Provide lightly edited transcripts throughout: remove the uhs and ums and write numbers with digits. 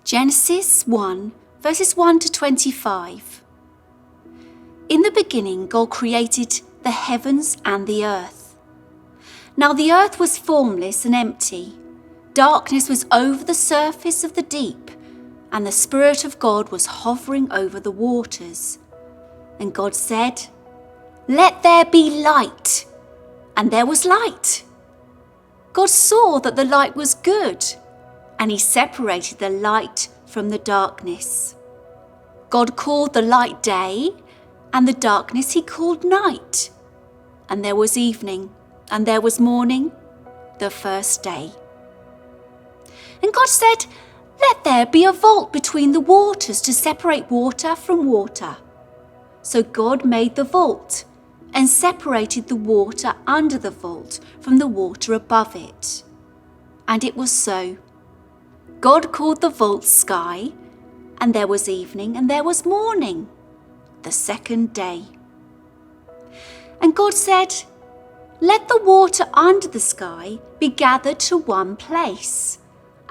Genesis 1, verses 1 to 25. In the beginning, God created the heavens and the earth. Now the earth was formless and empty. Darkness was over the surface of the deep, and the Spirit of God was hovering over the waters. And God said, "Let there be light." And there was light. God saw that the light was good, and he separated the light from the darkness. God called the light day, and the darkness he called night. And there was evening, and there was morning, the first day. And God said, "Let there be a vault between the waters to separate water from water." So God made the vault and separated the water under the vault from the water above it. And it was so. God called the vault sky, and there was evening and there was morning, the second day. And God said, "Let the water under the sky be gathered to one place,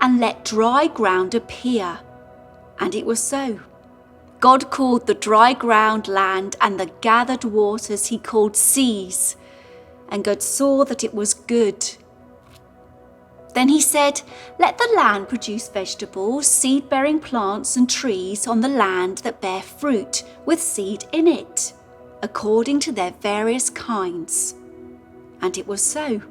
and let dry ground appear." And it was so. God called the dry ground land, and the gathered waters he called seas. And God saw that it was good. Then he said, "Let the land produce vegetables, seed-bearing plants and trees on the land that bear fruit with seed in it, according to their various kinds." And it was so.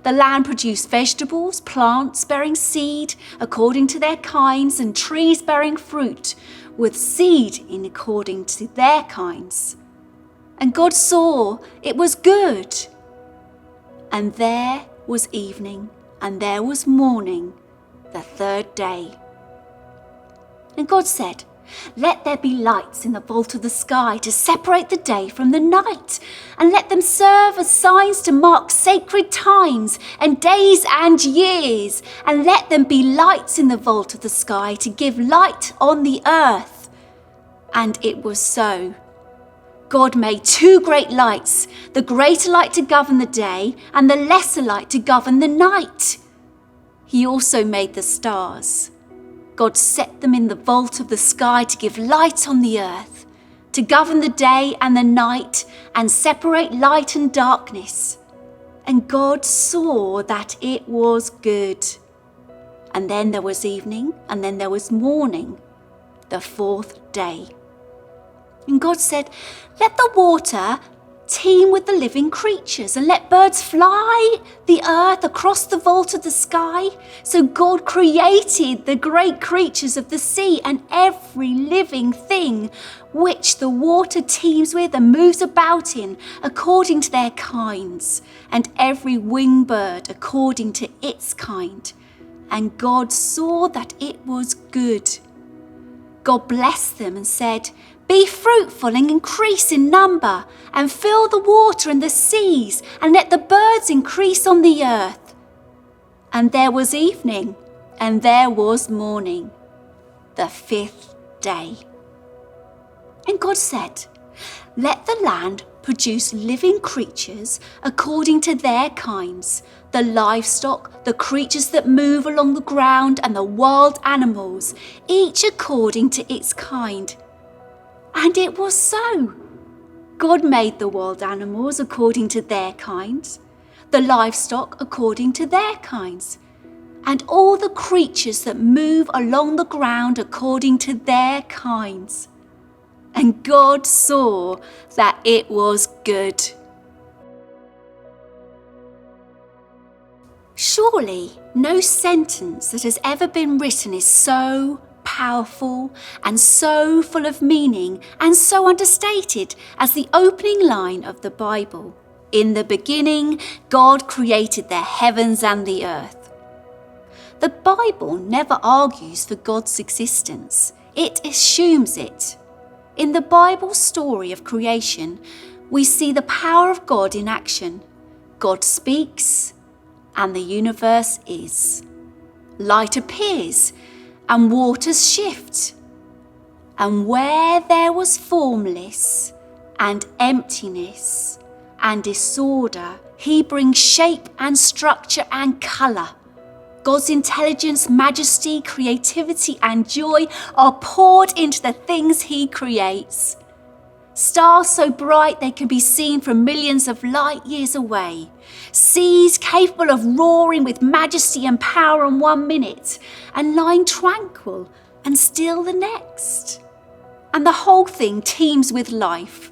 The land produced vegetables, plants bearing seed according to their kinds, and trees bearing fruit with seed in according to their kinds. And God saw it was good. And there was evening, and there was morning, the third day. And God said, "Let there be lights in the vault of the sky to separate the day from the night, and let them serve as signs to mark sacred times and days and years, and let them be lights in the vault of the sky to give light on the earth." And it was so. God made two great lights, the greater light to govern the day, and the lesser light to govern the night. He also made the stars. God set them in the vault of the sky to give light on the earth, to govern the day and the night, and separate light and darkness. And God saw that it was good. And then there was evening, and then there was morning, the fourth day. And God said, "Let the water teem with the living creatures, and let birds fly the earth across the vault of the sky." So God created the great creatures of the sea and every living thing which the water teems with and moves about in according to their kinds, and every winged bird according to its kind. And God saw that it was good. God blessed them and said, "Be fruitful and increase in number, and fill the water and the seas, and let the birds increase on the earth." And there was evening, and there was morning, the fifth day. And God said, "Let the land produce living creatures according to their kinds, the livestock, the creatures that move along the ground, and the wild animals, each according to its kind." And it was so. God made the wild animals according to their kinds, the livestock according to their kinds, and all the creatures that move along the ground according to their kinds. And God saw that it was good. Surely no sentence that has ever been written is so powerful and so full of meaning and so understated as the opening line of the Bible. "In the beginning, God created the heavens and the earth." The Bible never argues for God's existence. It assumes it. In the Bible story of creation, we see the power of God in action. God speaks, and the universe is. Light appears, and waters shift. And where there was formless and emptiness and disorder, he brings shape and structure and colour. God's intelligence, majesty, creativity, and joy are poured into the things He creates. Stars so bright they can be seen from millions of light years away. Seas capable of roaring with majesty and power in 1 minute and lying tranquil and still the next. And the whole thing teems with life.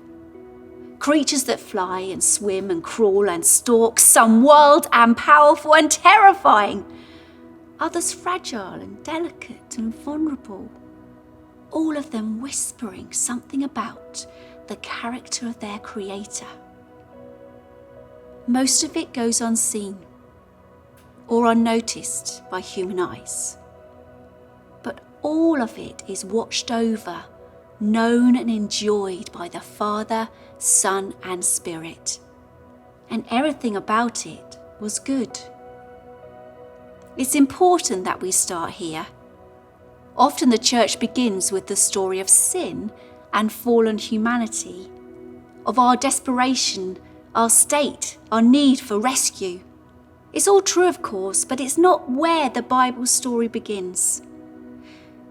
Creatures that fly and swim and crawl and stalk, some wild and powerful and terrifying, others fragile and delicate and vulnerable, all of them whispering something about the character of their creator. Most of it goes unseen or unnoticed by human eyes, but all of it is watched over, known and enjoyed by the Father, Son and Spirit, and everything about it was good. It's important that we start here. Often the church begins with the story of sin and fallen humanity, of our desperation, our state, our need for rescue. It's all true, of course, but it's not where the Bible story begins.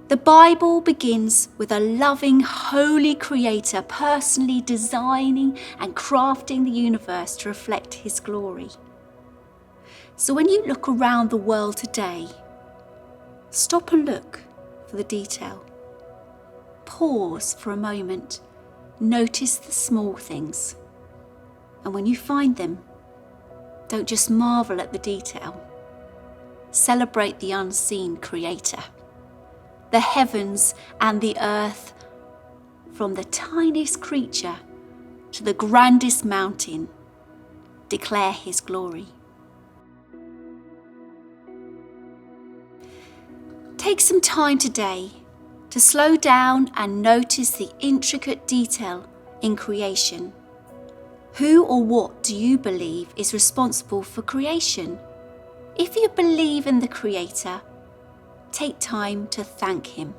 The Bible begins with a loving, holy Creator personally designing and crafting the universe to reflect His glory. So when you look around the world today, stop and look for the detail. Pause for a moment, notice the small things. And when you find them, don't just marvel at the detail. Celebrate the unseen Creator. The heavens and the earth, from the tiniest creature to the grandest mountain, declare His glory. Take some time today to slow down and notice the intricate detail in creation. Who or what do you believe is responsible for creation? If you believe in the Creator, take time to thank Him.